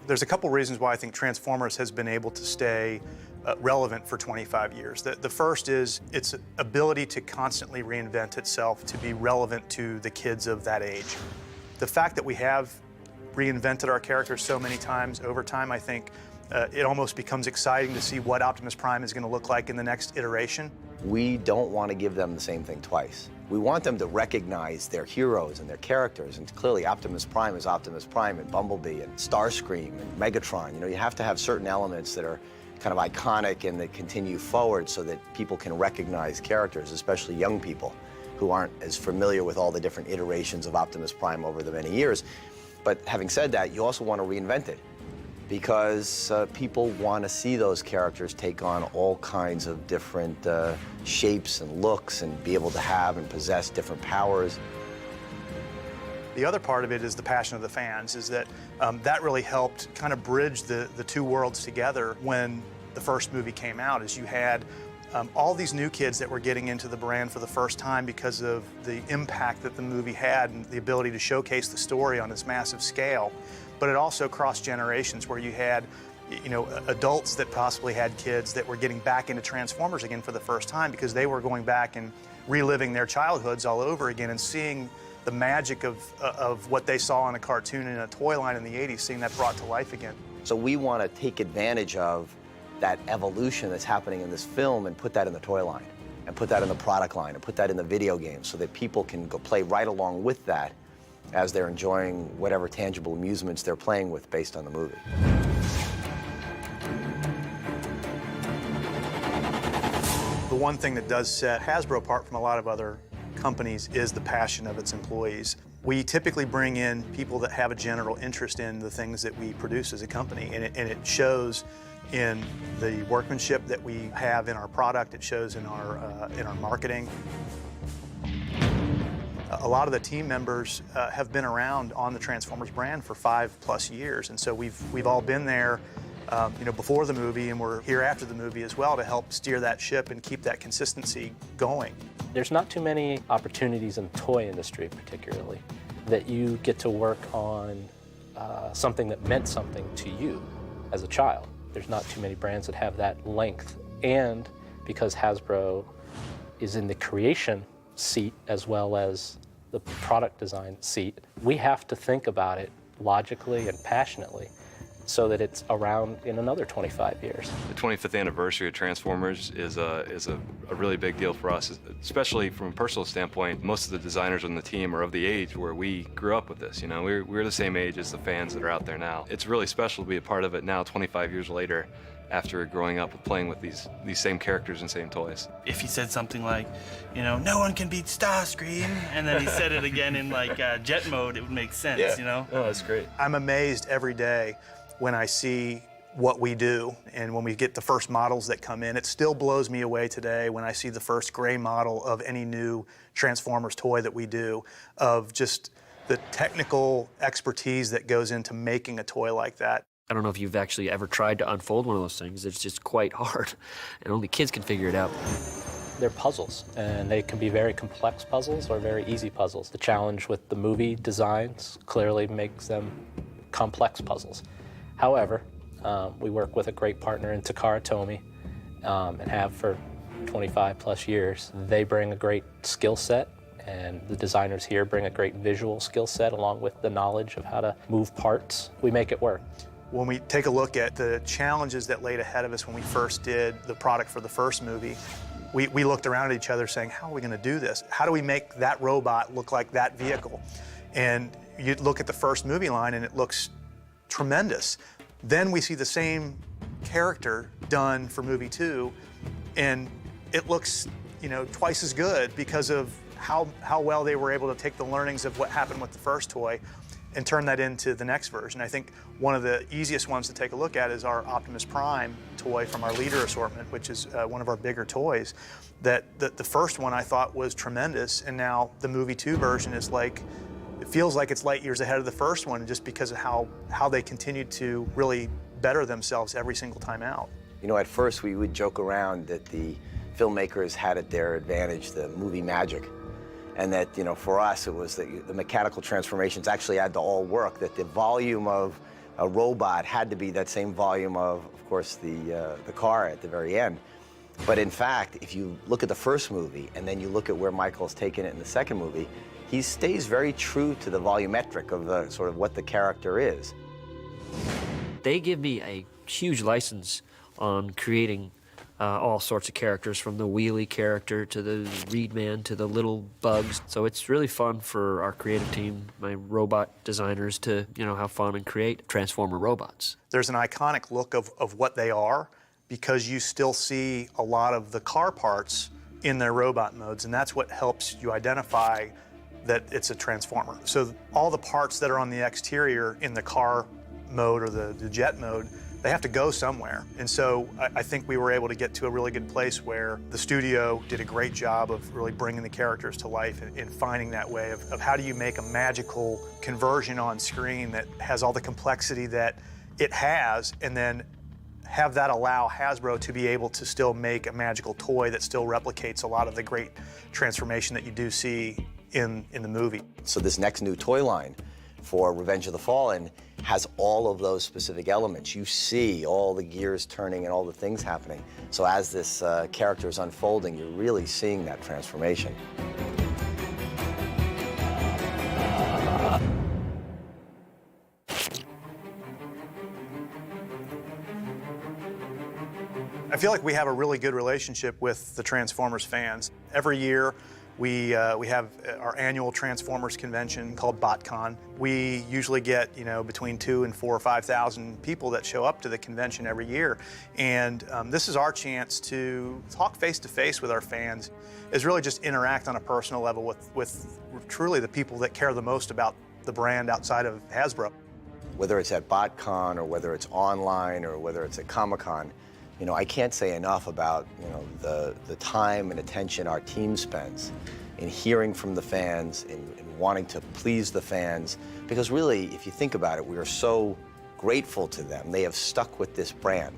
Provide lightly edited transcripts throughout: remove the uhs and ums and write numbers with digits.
There's a couple reasons why I think Transformers has been able to stay relevant for 25 years. The first is its ability to constantly reinvent itself to be relevant to the kids of that age. The fact that we have reinvented our characters so many times over time, I think it almost becomes exciting to see what Optimus Prime is going to look like in the next iteration. We don't want to give them the same thing twice. We want them to recognize their heroes and their characters, and clearly Optimus Prime is Optimus Prime, and Bumblebee, and Starscream, and Megatron. You know, you have to have certain elements that are kind of iconic and that continue forward so that people can recognize characters, especially young people who aren't as familiar with all the different iterations of Optimus Prime over the many years. But having said that, you also want to reinvent it because people want to see those characters take on all kinds of different shapes and looks and be able to have and possess different powers. The other part of it is the passion of the fans, is that that really helped kind of bridge the two worlds together when the first movie came out, as you had all these new kids that were getting into the brand for the first time because of the impact that the movie had and the ability to showcase the story on this massive scale. But it also crossed generations where you had, you know, adults that possibly had kids that were getting back into Transformers again for the first time because they were going back and reliving their childhoods all over again and seeing the magic of what they saw in a cartoon and a toy line in the 80s, seeing that brought to life again. So we want to take advantage of that evolution that's happening in this film and put that in the toy line, and put that in the product line, and put that in the video game so that people can go play right along with that as they're enjoying whatever tangible amusements they're playing with based on the movie. The one thing that does set Hasbro apart from a lot of other companies is the passion of its employees. We typically bring in people that have a general interest in the things that we produce as a company, and it shows in the workmanship that we have in our product. It shows in our marketing. A lot of the team members have been around on the Transformers brand for 5+ years, and so we've all been there, you know, before the movie, and we're here after the movie as well to help steer that ship and keep that consistency going. There's not too many opportunities in the toy industry, particularly, that you get to work on something that meant something to you as a child. There's not too many brands that have that length, and because Hasbro is in the creation seat as well as the product design seat, we have to think about it logically and passionately so that it's around in another 25 years. The 25th anniversary of Transformers is a really big deal for us, especially from a personal standpoint. Most of the designers on the team are of the age where we grew up with this. You know, we're the same age as the fans that are out there now. It's really special to be a part of it now, 25 years later, after growing up with playing with these same characters and same toys. If he said something like, you know, no one can beat Starscream, and then he said it again in like jet mode, it would make sense, yeah. You know? Oh, that's great. I'm amazed every day when I see what we do and when we get the first models that come in. It still blows me away today when I see the first gray model of any new Transformers toy that we do, of just the technical expertise that goes into making a toy like that. I don't know if you've actually ever tried to unfold one of those things. It's just quite hard, and only kids can figure it out. They're puzzles, and they can be very complex puzzles or very easy puzzles. The challenge with the movie designs clearly makes them complex puzzles. However, we work with a great partner in Takara Tomy, and have for 25+ years. They bring a great skill set, and the designers here bring a great visual skill set along with the knowledge of how to move parts. We make it work. When we take a look at the challenges that laid ahead of us when we first did the product for the first movie, we looked around at each other saying, how are we going to do this? How do we make that robot look like that vehicle? And you look at the first movie line and it looks tremendous. Then we see the same character done for movie 2, and it looks, you know, twice as good because of how well they were able to take the learnings of what happened with the first toy and turn that into the next version. I think one of the easiest ones to take a look at is our Optimus Prime toy from our leader assortment, which is one of our bigger toys. The first one I thought was tremendous, and now the movie 2 version is like, it feels like it's light years ahead of the first one just because of how they continued to really better themselves every single time out. You know, at first we would joke around that the filmmakers had at their advantage the movie magic, and that, you know, for us it was the mechanical transformations actually had to all work, that the volume of a robot had to be that same volume of course, the car at the very end. But in fact, if you look at the first movie and then you look at where Michael's taken it in the second movie, he stays very true to the volumetric of the sort of what the character is. They give me a huge license on creating all sorts of characters, from the wheelie character to the Reed Man to the little bugs. So it's really fun for our creative team, my robot designers, to have fun and create Transformer robots. There's an iconic look of what they are, because you still see a lot of the car parts in their robot modes, and that's what helps you identify that it's a Transformer. So all the parts that are on the exterior in the car mode or the jet mode, they have to go somewhere. And so I think we were able to get to a really good place where the studio did a great job of really bringing the characters to life and finding that way of how do you make a magical conversion on screen that has all the complexity that it has, and then have that allow Hasbro to be able to still make a magical toy that still replicates a lot of the great transformation that you do see in the movie. So this next new toy line for Revenge of the Fallen has all of those specific elements. You see all the gears turning and all the things happening. So as this character is unfolding, you're really seeing that transformation. I feel like we have a really good relationship with the Transformers fans. Every year, we have our annual Transformers convention called BotCon. We usually get, between 2,000 and 4,000 or 5,000 people that show up to the convention every year. And this is our chance to talk face-to-face with our fans, is really just interact on a personal level with truly the people that care the most about the brand outside of Hasbro. Whether it's at BotCon or whether it's online or whether it's at Comic-Con, I can't say enough about, the time and attention our team spends in hearing from the fans, in wanting to please the fans. Because really, if you think about it, we are so grateful to them. They have stuck with this brand,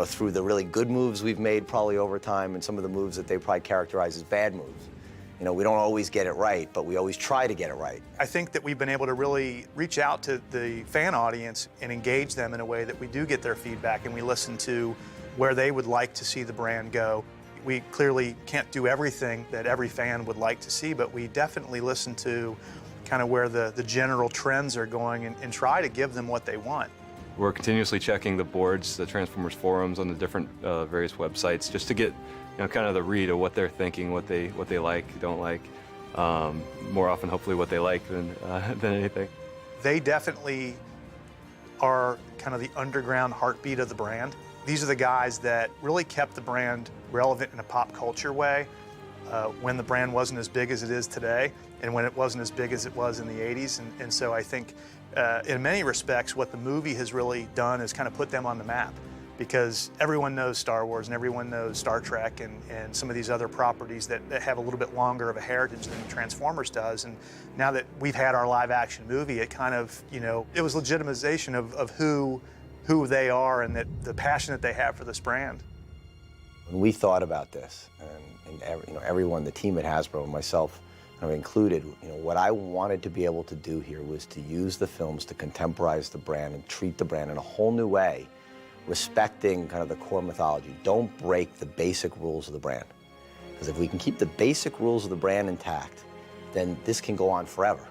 through the really good moves we've made probably over time and some of the moves that they probably characterize as bad moves. We don't always get it right, but we always try to get it right. I think that we've been able to really reach out to the fan audience and engage them in a way that we do get their feedback and we listen to where they would like to see the brand go. We clearly can't do everything that every fan would like to see, but we definitely listen to kind of where the general trends are going and try to give them what they want. We're continuously checking the boards, the Transformers forums on the different various websites, just to get kind of the read of what they're thinking, what they like, don't like. More often, hopefully, what they like than anything. They definitely are kind of the underground heartbeat of the brand. These are the guys that really kept the brand relevant in a pop culture way when the brand wasn't as big as it is today and when it wasn't as big as it was in the 80s. And so I think in many respects, what the movie has really done is kind of put them on the map, because everyone knows Star Wars and everyone knows Star Trek and some of these other properties that have a little bit longer of a heritage than Transformers does. And now that we've had our live action movie, it kind of, it was legitimization of who they are and that the passion that they have for this brand. When we thought about this, and everyone, the team at Hasbro, and myself included, what I wanted to be able to do here was to use the films to contemporize the brand and treat the brand in a whole new way, respecting kind of the core mythology. Don't break the basic rules of the brand. Because if we can keep the basic rules of the brand intact, then this can go on forever.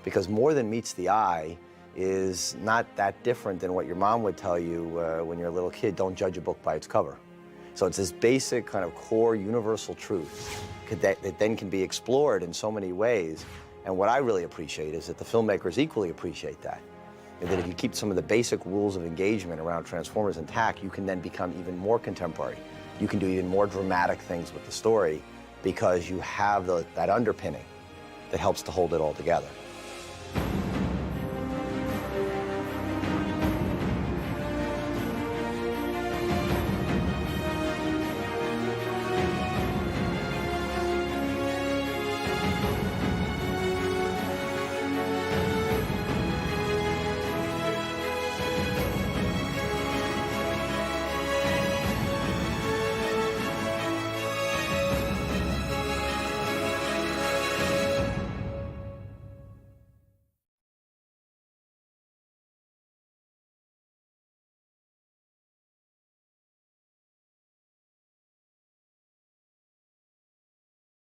Because more than meets the eye is not that different than what your mom would tell you when you're a little kid: don't judge a book by its cover. So it's this basic kind of core universal truth that then can be explored in so many ways. And what I really appreciate is that the filmmakers equally appreciate that. And that if you keep some of the basic rules of engagement around Transformers intact, you can then become even more contemporary. You can do even more dramatic things with the story because you have that underpinning that helps to hold it all together.